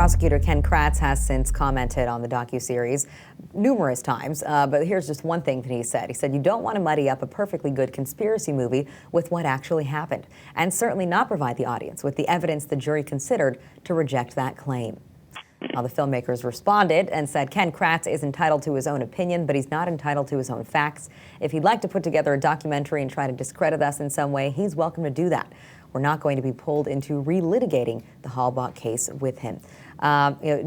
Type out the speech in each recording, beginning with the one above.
Prosecutor Ken Kratz has since commented on the docuseries numerous times, but here's just one thing that he said. He said, "You don't want to muddy up a perfectly good conspiracy movie with what actually happened, and certainly not provide the audience with the evidence the jury considered to reject that claim." Now, the filmmakers responded and said Ken Kratz is entitled to his own opinion, but he's not entitled to his own facts. If he'd like to put together a documentary and try to discredit us in some way, he's welcome to do that. We're not going to be pulled into relitigating the Halbach case with him.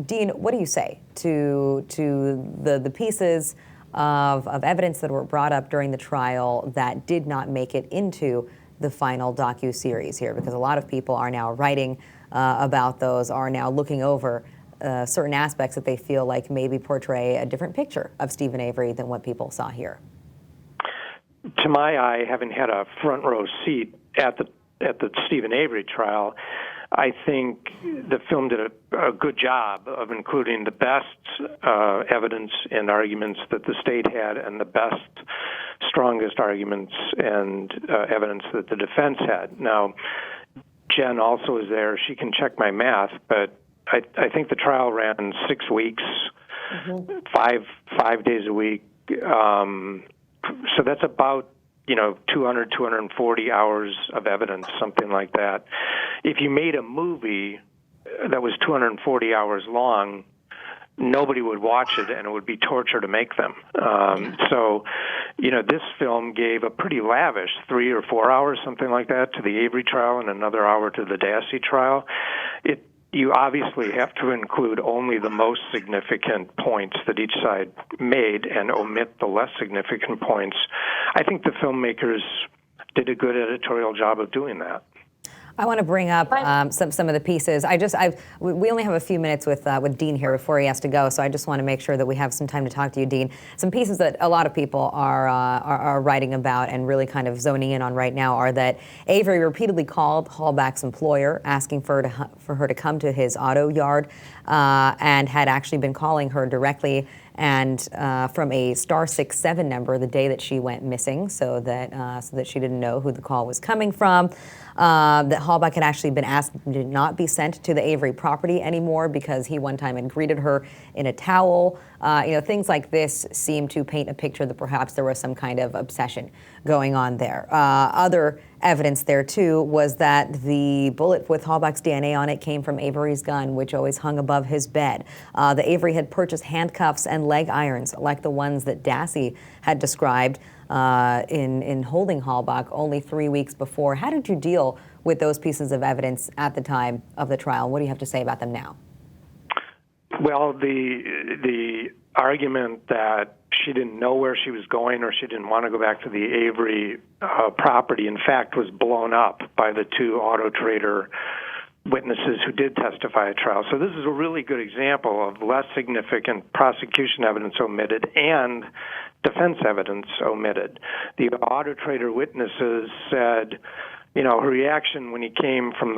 Dean, what do you say to the pieces of evidence that were brought up during the trial that did not make it into the final docuseries here? Because a lot of people are now writing about those, are now looking over certain aspects that they feel like maybe portray a different picture of Steven Avery than what people saw here. To my eye, having had a front row seat at the Steven Avery trial, I think the film did a good job of including the best evidence and arguments that the state had and the best, strongest arguments and evidence that the defense had. Now, Jen also is there. She can check my math, but I think the trial ran 6 weeks, five days a week. So that's about 200, 240 hours of evidence, something like that. If you made a movie that was 240 hours long, nobody would watch it, and it would be torture to make them. So, this film gave a pretty lavish 3 or 4 hours, something like that, to the Avery trial and another hour to the Dassey trial. You obviously have to include only the most significant points that each side made and omit the less significant points. I think the filmmakers did a good editorial job of doing that. I want to bring up some of the pieces. We only have a few minutes with Dean here before he has to go, so I just want to make sure that we have some time to talk to you, Dean. Some pieces that a lot of people are writing about and really kind of zoning in on right now are that Avery repeatedly called Halbach's employer asking for her to come to his auto yard and had actually been calling her directly and from a *67 number the day that she went missing, so that she didn't know who the call was coming from. That Halbach had actually been asked to not be sent to the Avery property anymore because he one time had greeted her in a towel. Things like this seem to paint a picture that perhaps there was some kind of obsession going on there. Other evidence there, too, was that the bullet with Halbach's DNA on it came from Avery's gun, which always hung above his bed. The Avery had purchased handcuffs and leg irons like the ones that Dassey had described in holding Halbach only 3 weeks before. How did you deal with those pieces of evidence at the time of the trial? What do you have to say about them now? Well, the argument that she didn't know where she was going or she didn't want to go back to the Avery property, in fact, was blown up by the two auto trader witnesses who did testify at trial. So this is a really good example of less significant prosecution evidence omitted and defense evidence omitted. The auto trader witnesses said, her reaction when he came from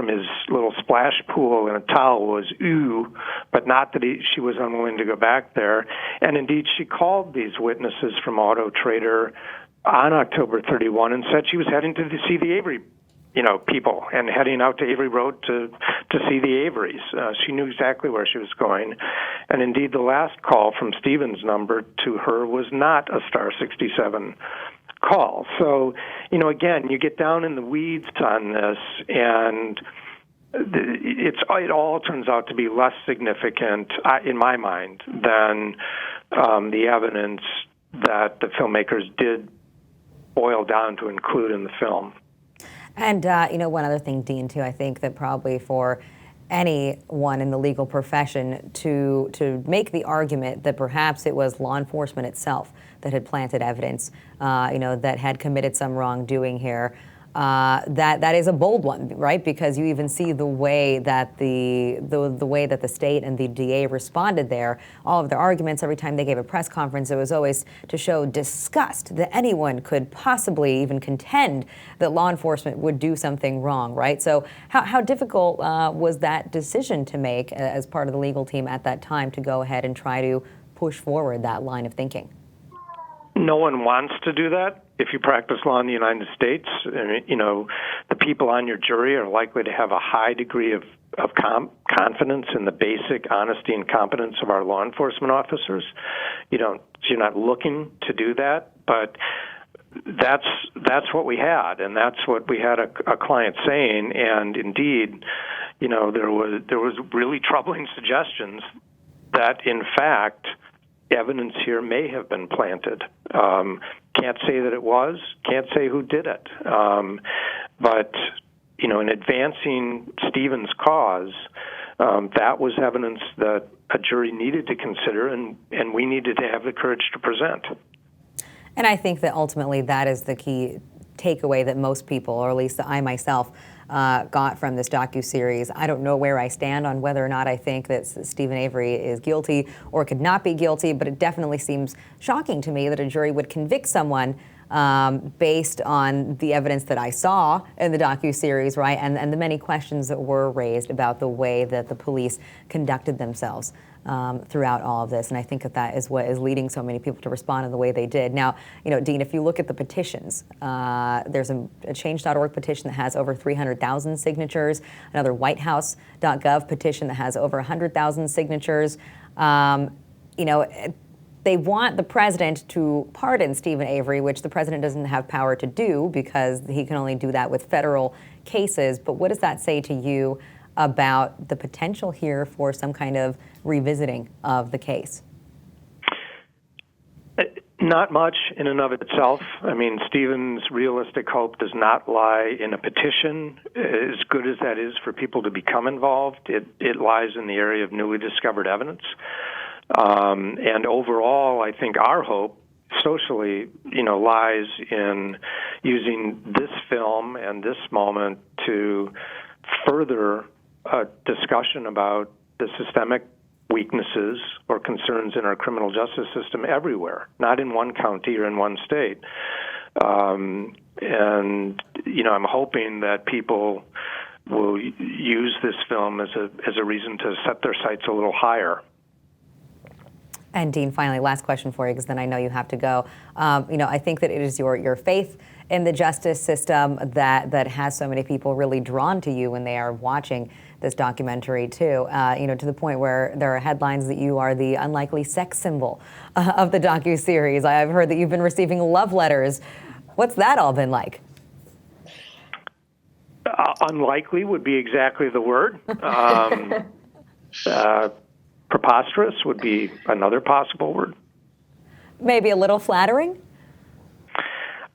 his little splash pool in a towel was ooh, but not that she was unwilling to go back there. And indeed, she called these witnesses from Auto Trader on October 31 and said she was heading to see the Avery people and heading out to Avery Road to see the Averys. She knew exactly where she was going. And indeed, the last call from Steven's number to her was not a *67 call. So, again, you get down in the weeds on this, and it all turns out to be less significant, in my mind, than the evidence that the filmmakers did boil down to include in the film. And, one other thing, Dean, too, I think that probably for anyone in the legal profession to make the argument that perhaps it was law enforcement itself that had planted evidence, that had committed some wrongdoing here, that is a bold one, right? Because you even see the way that the way that the state and the DA responded there. All of their arguments, every time they gave a press conference, it was always to show disgust that anyone could possibly even contend that law enforcement would do something wrong, right? So how difficult was that decision to make as part of the legal team at that time to go ahead and try to push forward that line of thinking? No one wants to do that. If you practice law in the United States, the people on your jury are likely to have a high degree of confidence in the basic honesty and competence of our law enforcement officers. So you're not looking to do that, but that's what we had, and that's what we had a client saying. And indeed, there was really troubling suggestions that, in fact, evidence here may have been planted. Can't say that it was. Can't say who did it. But in advancing Stephen's cause, that was evidence that a jury needed to consider, and we needed to have the courage to present. And I think that ultimately that is the key takeaway that most people, or at least I myself, got from this docuseries. I don't know where I stand on whether or not I think that Steven Avery is guilty or could not be guilty, but it definitely seems shocking to me that a jury would convict someone based on the evidence that I saw in the docuseries, right, and the many questions that were raised about the way that the police conducted themselves throughout all of this. And I think that is what is leading so many people to respond in the way they did. Now, Dean, if you look at the petitions, there's a change.org petition that has over 300,000 signatures, another whitehouse.gov petition that has over 100,000 signatures. They want the president to pardon Steven Avery, which the president doesn't have power to do because he can only do that with federal cases. But what does that say to you about the potential here for some kind of revisiting of the case? Not much in and of itself. I mean, Stephen's realistic hope does not lie in a petition. As good as that is for people to become involved, it lies in the area of newly discovered evidence. And overall, I think our hope socially, lies in using this film and this moment to further a discussion about the systemic weaknesses or concerns in our criminal justice system everywhere, not in one county or in one state. And, I'm hoping that people will use this film as a reason to set their sights a little higher. And Dean, finally, last question for you, because then I know you have to go. I think that it is your faith in the justice system that has so many people really drawn to you when they are watching this documentary too, to the point where there are headlines that you are the unlikely sex symbol of the docuseries. I've heard that you've been receiving love letters. What's that all been like? Unlikely would be exactly the word. Preposterous would be another possible word. Maybe a little flattering?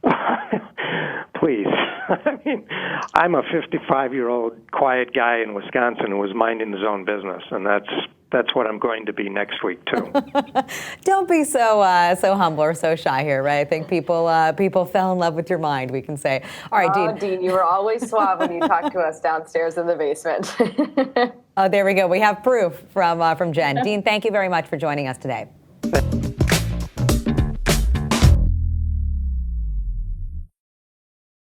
Please. I mean, I'm a 55-year-old quiet guy in Wisconsin who was minding his own business, and that's what I'm going to be next week too. Don't be so humble or so shy here, right? I think people fell in love with your mind, we can say. All right, Dean. Dean, you were always suave when you talked to us downstairs in the basement. Oh, there we go. We have proof from Jen. Dean, thank you very much for joining us today.